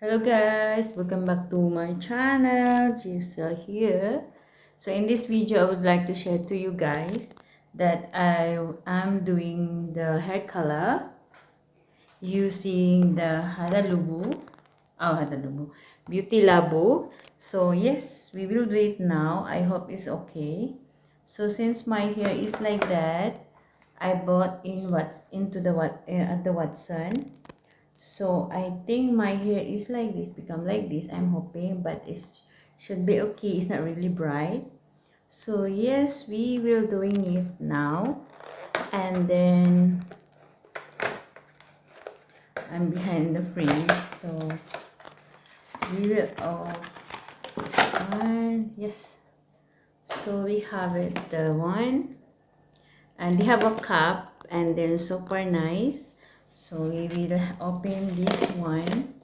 Hello guys, welcome back to my channel. Jhaycell here. So in this video I would like to share to you guys that I am doing the hair color using the Beautylabo. So yes, we will do it now. I hope it's okay. So since my hair is like that, I bought in what's into the what at the Watson. So I think my hair is like this, become like this. I'm hoping, but it should be okay. It's not really bright. So yes, we will doing it now. And then I'm behind the frame. So we will this one. Yes. So we have it, the one. And we have a cup and then super nice. So we will open this one.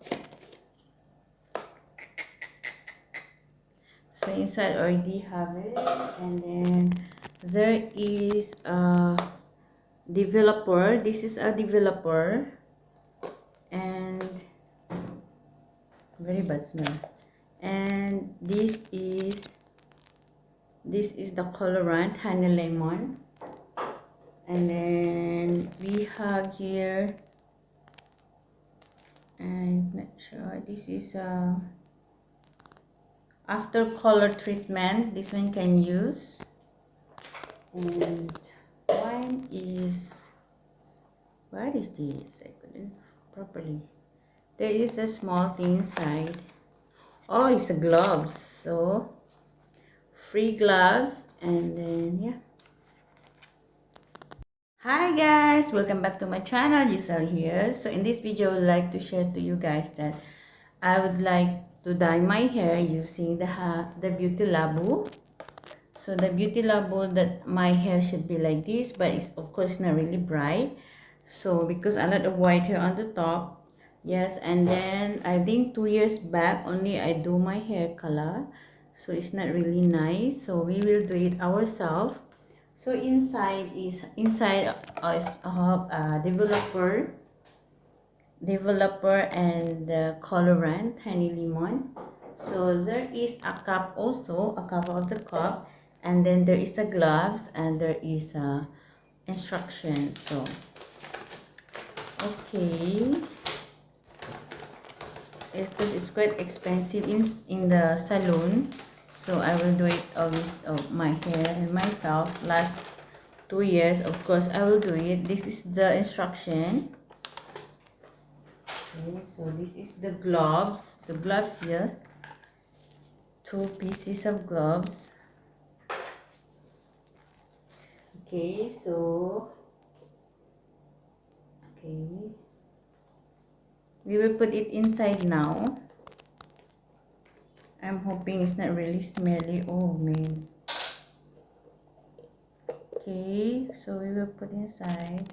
So inside already have it, and then there is a developer. This is a developer, and very bad smell. And this is the colorant honey lemon, and then we have here. I'm not sure. This is a after color treatment. This one can use, and one is. What is this? I couldn't properly. There is a small thing inside. Oh, it's a gloves. So free gloves, and then yeah. Hi guys, welcome back to my channel. Jhaycell here. So in this video, I would like to share to you guys that I would like to dye my hair using the Beautylabo. So the Beautylabo, that my hair should be like this, but it's of course not really bright. So because a lot of white hair on the top, yes, and then I think 2 years back only I do my hair color, so it's not really nice. So we will do it ourselves. So inside is a developer and the colorant honey lemon. So there is a cup, also a cover of the cup, and then there is a gloves, and there is a instruction. So okay, because it's quite expensive in the salon, so I will do it always my hair and myself last 2 years. Of course I will do it. This is the instruction. Okay, so this is the gloves here, 2 pieces of gloves. Okay, so okay, we will put it inside now. I'm hoping it's not really smelly. Oh man. Okay, so we will put inside.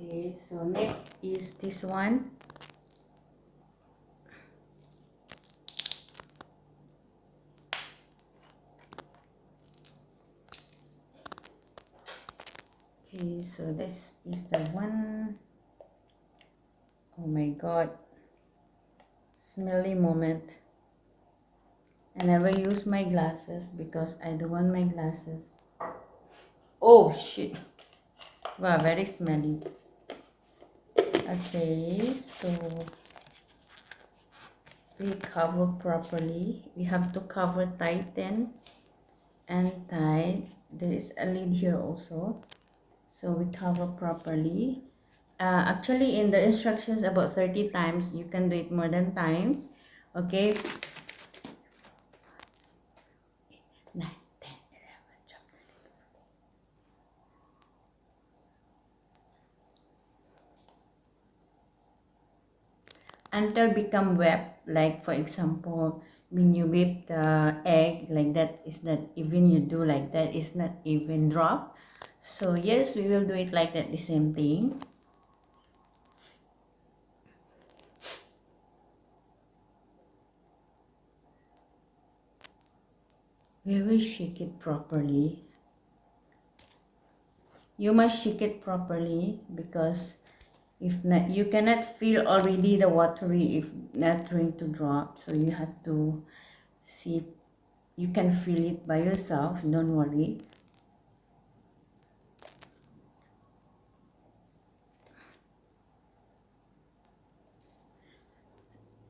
Okay, so next is this one. Okay, so this is the one. Oh my god, smelly moment. I never use my glasses because I don't want my glasses. Oh shit. Wow, very smelly. Okay, so we cover properly. We have to cover tighten and tight. There is a lid here also, so we cover properly. Actually in the instructions about 30 times. You can do it more than times. Okay, 9, 10, 11, 12. Until become wet. Like for example, when you whip the egg like that, is not even you do like that, it's not even drop. So yes, we will do it like that, the same thing. We will shake it properly. you must shake it properly, because if not, you cannot feel already the watery if not going to drop. So you have to see, you can feel it by yourself, don't worry.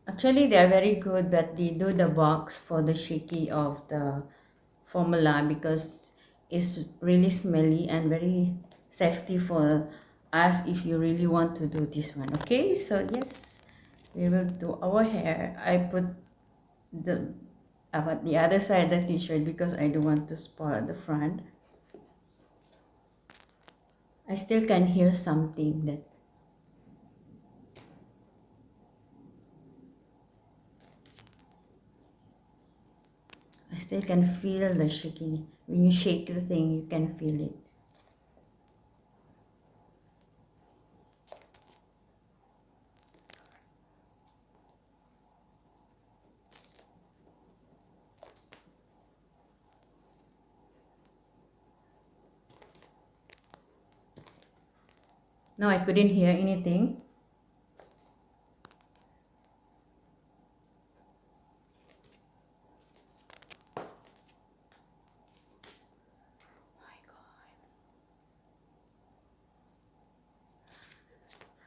Actually, they are very good that they do the box for the shaky of the formula, because it's really smelly and very safety for us if you really want to do this one. Okay, so yes, we will do our hair. I put the about the other side of the t-shirt because I don't want to spoil the front. I still can hear something that I still can feel the shaking. When you shake the thing, you can feel it. No, I couldn't hear anything.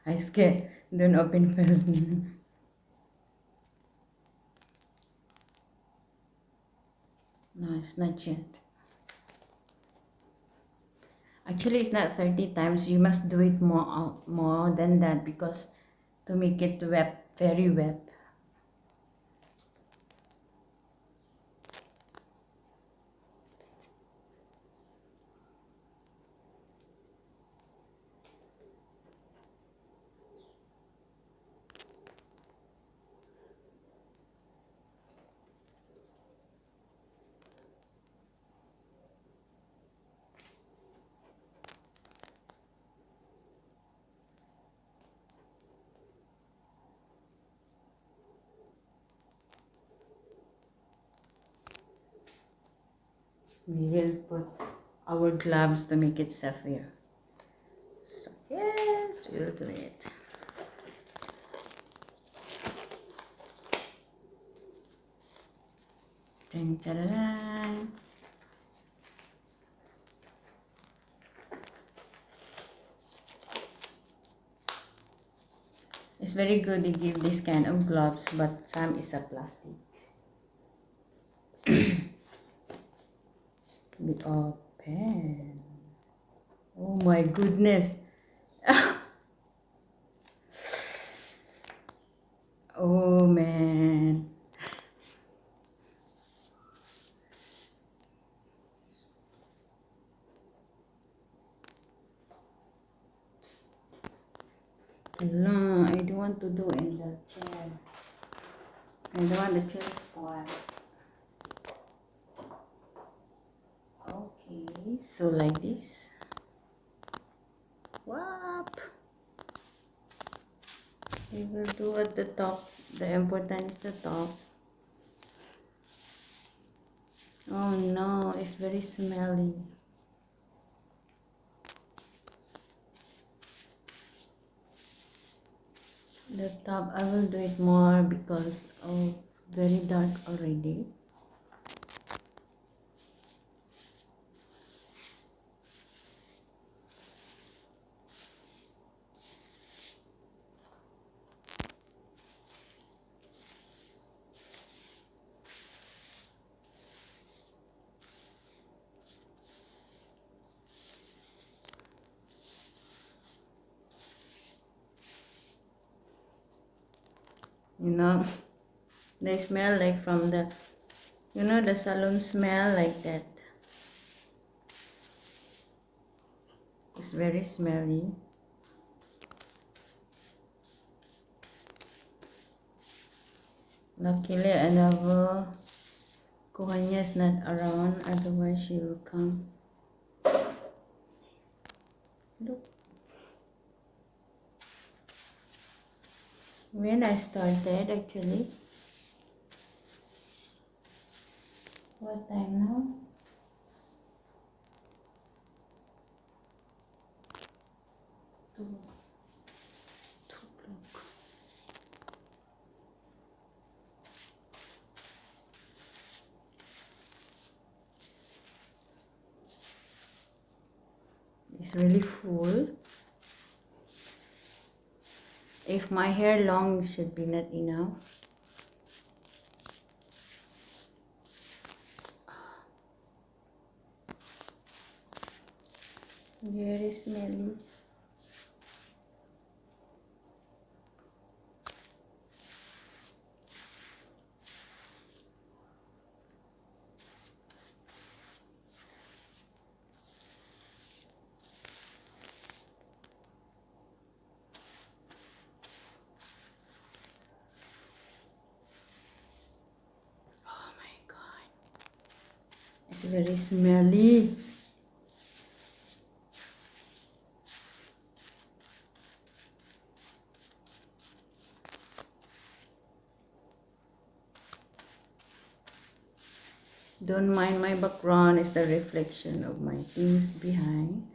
I scared. Don't open first. No, it's not yet. Actually, it's not 30 times. You must do it more than that, because to make it wet, very wet. We will put our gloves to make it safer. So yes, we'll do it. Dun, dun, dun, dun. It's very good to give this kind of gloves, but some is a plastic. Be open. Oh my goodness. Oh man. No, I don't want to do in the chair. I don't want the chair spoil. Okay, so like this. Whop. We will do at the top. The important is the top. Oh no, it's very smelly. The top, I will do it more because very dark already. You know, they smell like from the, you know, the salon smell like that. It's very smelly. Luckily, another Jhaycellhanya is not around, otherwise she will come. Look. When I started, actually, what time now? 2 o'clock. It's really full. If my hair long, it should be not enough. Very smelly. Oh my god. It's very smelly. Don't mind my background, it's the reflection of my things behind.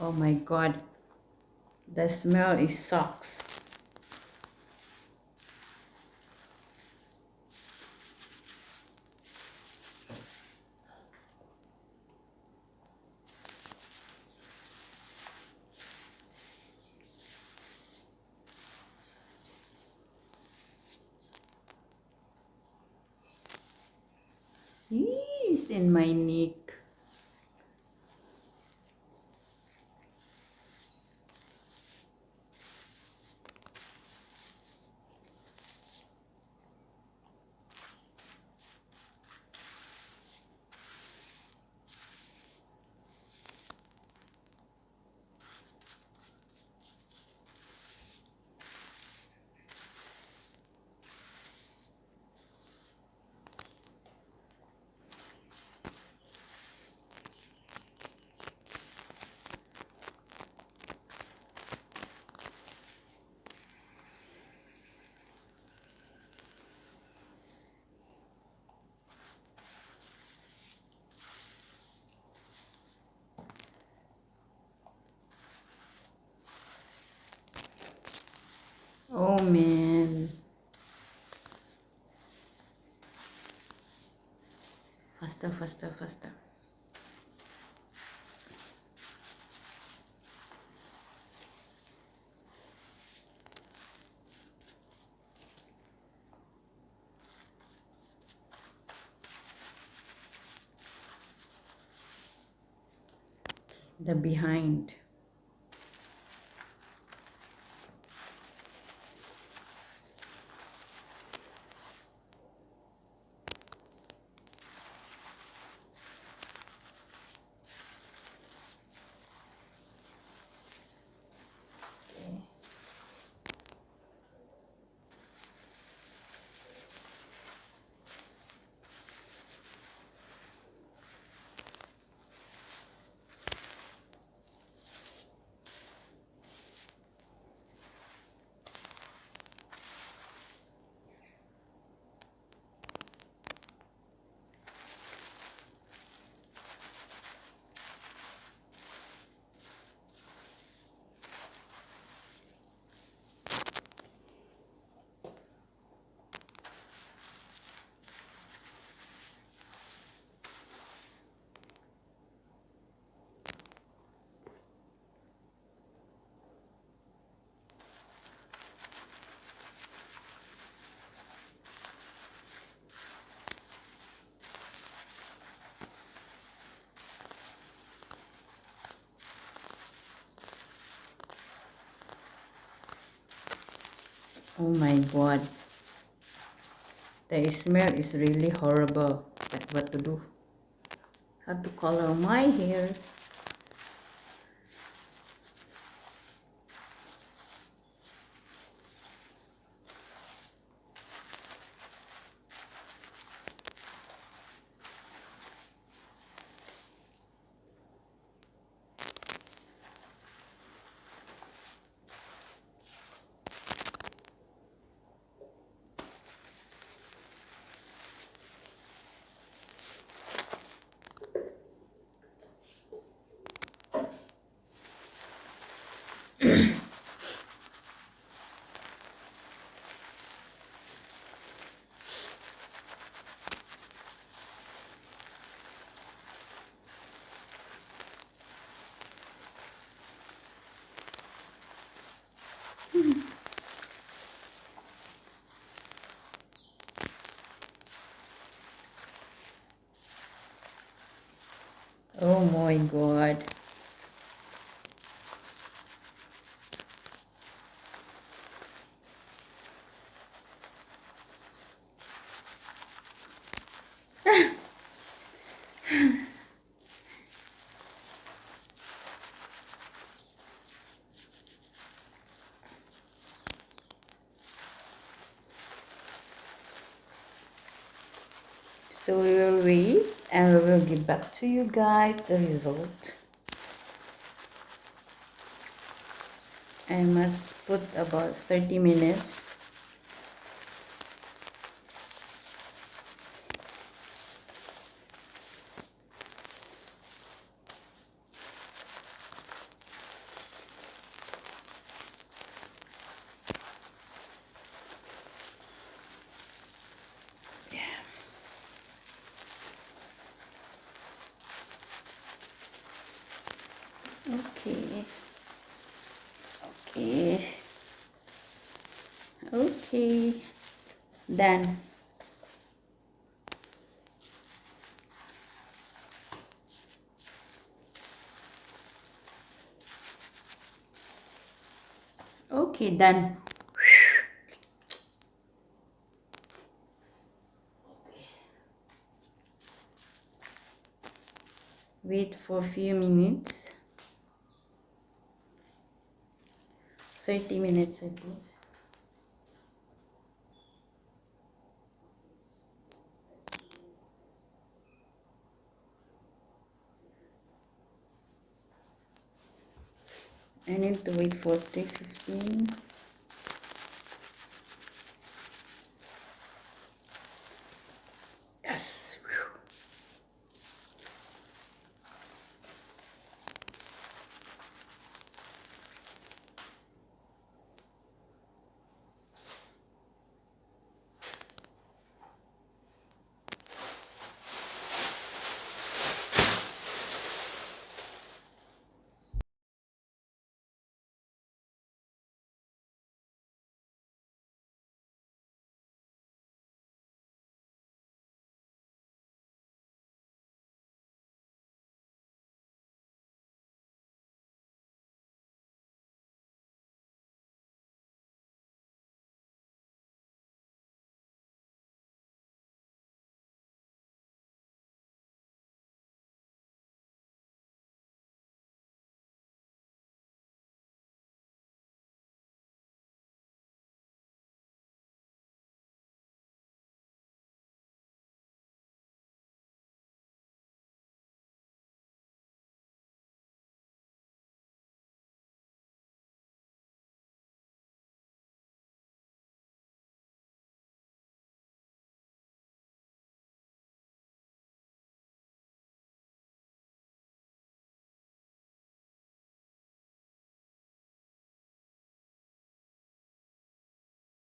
Oh my god, the smell is sucks. It's in my neck. Oh man. Faster, faster, faster. The behind. Oh my god. The smell is really horrible. But what to do? How to color my hair? Oh my god. So we will wait and we will get back to you guys the result. I must put about 30 minutes. Okay. Okay. Okay. Done. Okay, done. Wait for a few minutes. 30 minutes I put. I need to wait for 3:15.